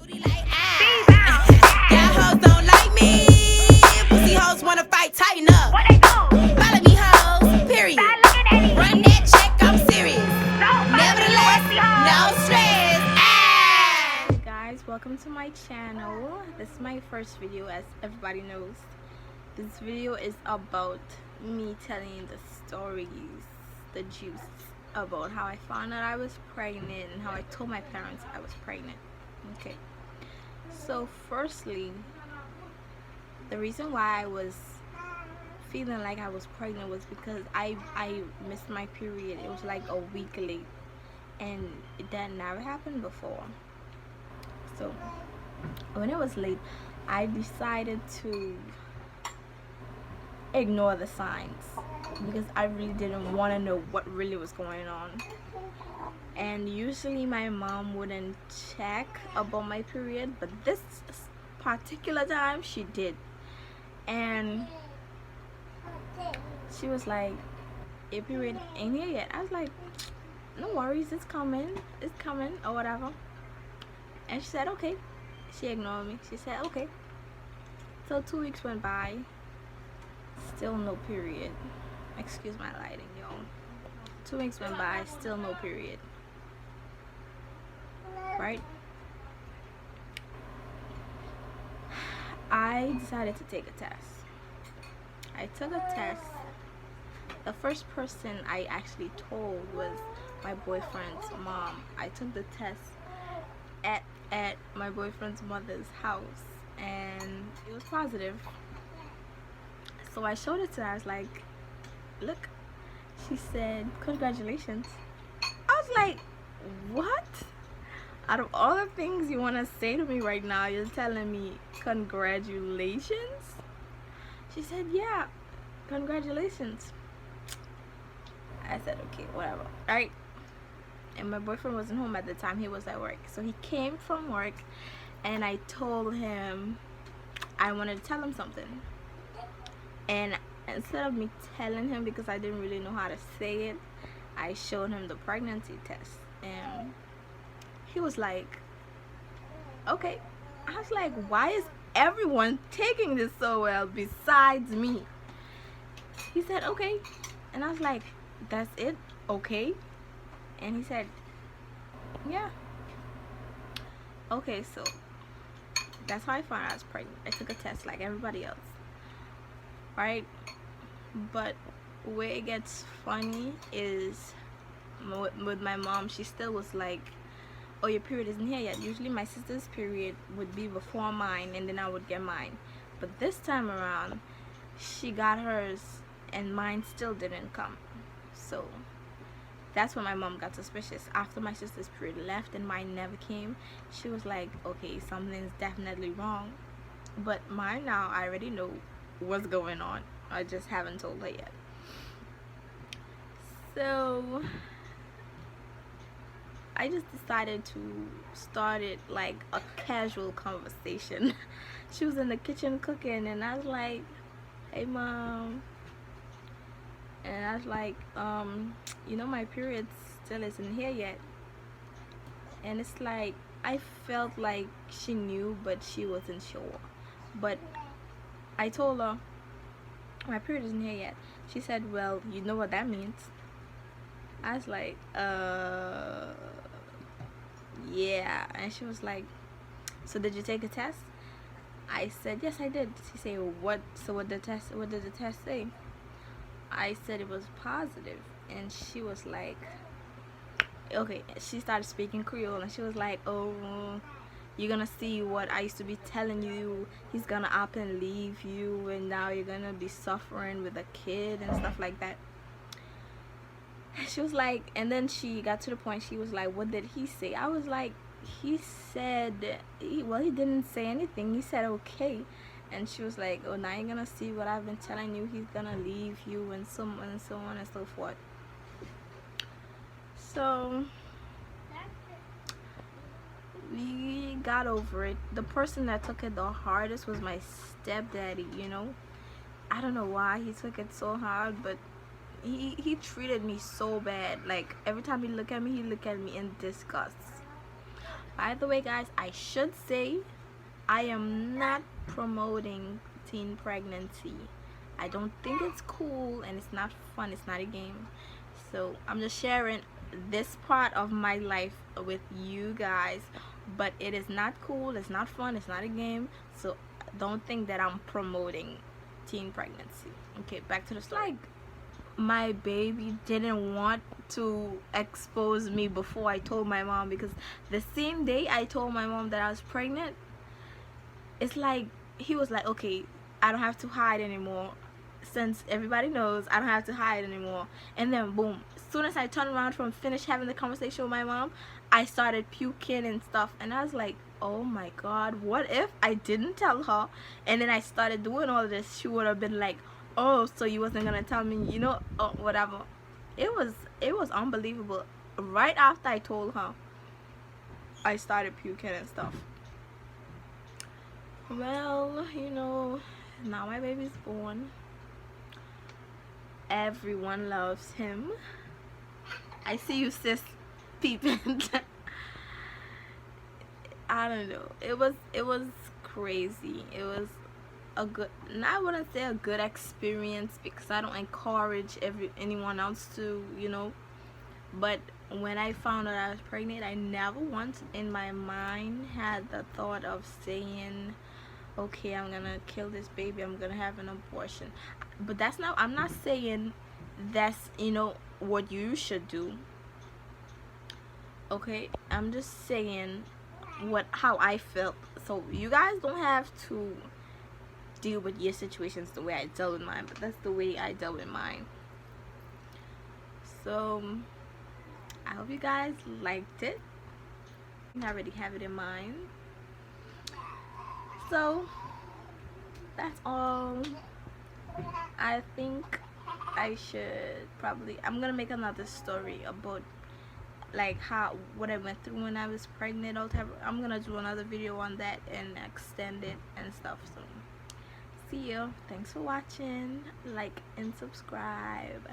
Like, y'all hoes don't like me. Pussy hoes wanna fight, tighten up. Follow me, hoes, period. Run that check, I'm serious. Nevertheless, no stress. Hey guys, welcome to my channel. This is my first video, as everybody knows. This video is about me telling you the stories, the juice about how I found out I was pregnant and how I told my parents I was pregnant. Okay, so firstly, the reason why I was feeling like I was pregnant was because I missed my period. It was like a week late, and that never happened before. So when it was late, I decided to ignore the signs because I really didn't want to know what really was going on. And usually my mom wouldn't check about my period, but this particular time she did. And she was like, your period ain't here yet. I was like, no worries, it's coming, or whatever. And she said, okay. She ignored me. She said, okay. So 2 weeks went by, still no period. Excuse my lighting, y'all. 2 weeks went by, still no period. Right? I decided to take a test. I took a test. The first person I actually told was my boyfriend's mom. I took the test at my boyfriend's mother's house, and it was positive. So I showed it to her. I was like, look. She said, congratulations. I was like, what? Out of all the things you want to say to me right now, you're telling me congratulations? She said, yeah, congratulations. I said, okay, whatever, right? And my boyfriend wasn't home at the time. He was at work. So he came from work, and I told him I wanted to tell him something. And instead of me telling him, because I didn't really know how to say it, I showed him the pregnancy test. And he was like, okay. I was like, why is everyone taking this so well besides me? He said, okay. And I was like, that's it? Okay. And he said, yeah. Okay, so that's how I found out I was pregnant. I took a test like everybody else, right? But where it gets funny is with my mom. She still was like, oh, your period isn't here yet. Usually my sister's period would be before mine, and then I would get mine. But this time around, she got hers and mine still didn't come. So that's when my mom got suspicious. After my sister's period left and mine never came, she was like, okay, something's definitely wrong. But mine now, I already know what's going on. I just haven't told her yet. So I just decided to start it like a casual conversation. She was in the kitchen cooking, and I was like, hey mom. And I was like, you know, my period still isn't here yet. And it's like, I felt like she knew, but she wasn't sure. But I told her, my period isn't here yet. She said, well, you know what that means. I was like, yeah. And she was like, so did you take a test? I said, yes, I did. She said, what? So what did the test say? I said it was positive. And she was like, okay. She started speaking Creole, and she was like, oh, you're gonna see what I used to be telling you. He's gonna up and leave you, and now you're gonna be suffering with a kid and stuff like that. She was like, and then she got to the point, she was like, what did he say? I was like, he said, well, he didn't say anything. He said okay. And she was like, oh, now you're gonna see what I've been telling you. He's gonna leave you, and so on and so on and so forth. So we got over it. The person that took it the hardest was my stepdaddy, you know. I don't know why he took it so hard, but he treated me so bad. Like every time he looked at me in disgust. By the way, guys, I should say I am not promoting teen pregnancy. I don't think it's cool and it's not fun. It's not a game. So I'm just sharing this part of my life with you guys, but it is not cool, it's not fun, it's not a game. So don't think that I'm promoting teen pregnancy. Okay, back to the story. Like, my baby didn't want to expose me before I told my mom, because the same day I told my mom that I was pregnant, it's like he was like, okay, I don't have to hide anymore. Since everybody knows, I don't have to hide anymore. And then boom, as soon as I turned around from finish having the conversation with my mom, I started puking and stuff. And I was like, oh my god, what if I didn't tell her and then I started doing all of this? She would have been like, oh, so you wasn't gonna tell me, you know, whatever. It was unbelievable. Right after I told her, I started puking and stuff. Well, you know, now my baby's born. Everyone loves him. I see you, sis, peeping. I don't know. It was crazy. It was a good, I wouldn't say a good experience, because I don't encourage anyone else to, you know. But when I found out I was pregnant, I never once in my mind had the thought of saying, okay, I'm gonna kill this baby, I'm gonna have an abortion. But that's not, I'm not saying that's, you know, what you should do. Okay, I'm just saying how I felt. So you guys don't have to deal with your situations the way I dealt with mine, but that's the way I dealt with mine. So I hope you guys liked it. I already have it in mind. So that's all. I think I should probably, I'm gonna make another story about like what I went through when I was pregnant. I'm gonna do another video on that and extend it and stuff. So see you. Thanks for watching. Like and subscribe.